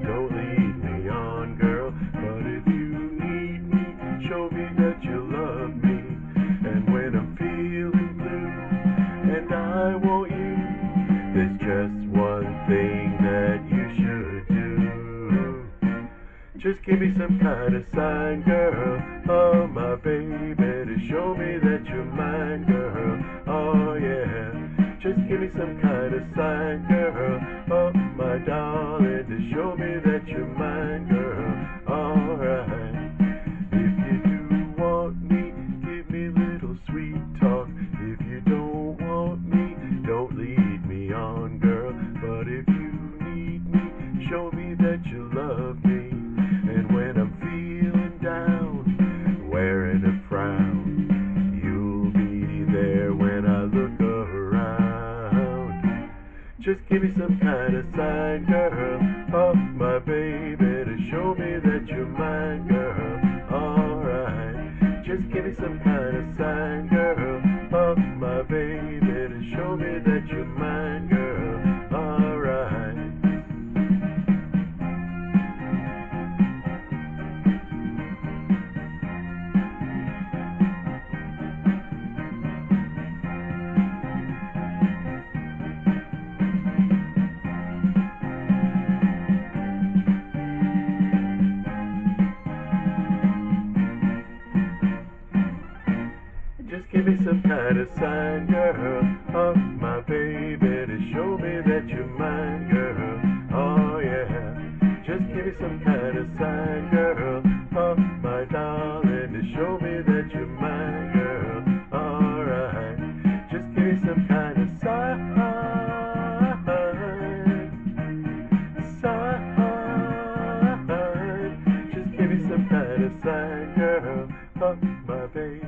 Don't lead me on, girl. But if you need me, show me that you love me. And when I'm feeling blue and I want you, there's just one thing that you should do. Just give me some kind of sign, girl. Oh, my baby, to show me that you're mine, girl. Oh, yeah. Just give me some kind of sign, girl. Oh, my darling, to show me that you're mine, girl. Alright. If you do want me, give me little sweet talk. If you don't want me, don't lead me on, girl. But if you need me, show me that you love me. And when I'm feeling down, wearing a frown, you'll be there when I look around. Just give me some kind of sign, girl. Oh, my baby, to show me that you're mine, girl. Alright. Just give me some kind of sign, girl. Oh, my baby, to show me that you're mine, girl. Alright. Just give me some kind of sign, girl. Oh, my baby, to show me that you're mine, girl. Oh, yeah. Just give me some kind of sign, girl. Oh, my darling, to show me that you're mine, girl. Alright. Just give me some kind of sign. Sign. Just give me some kind of sign, girl. Oh, my baby.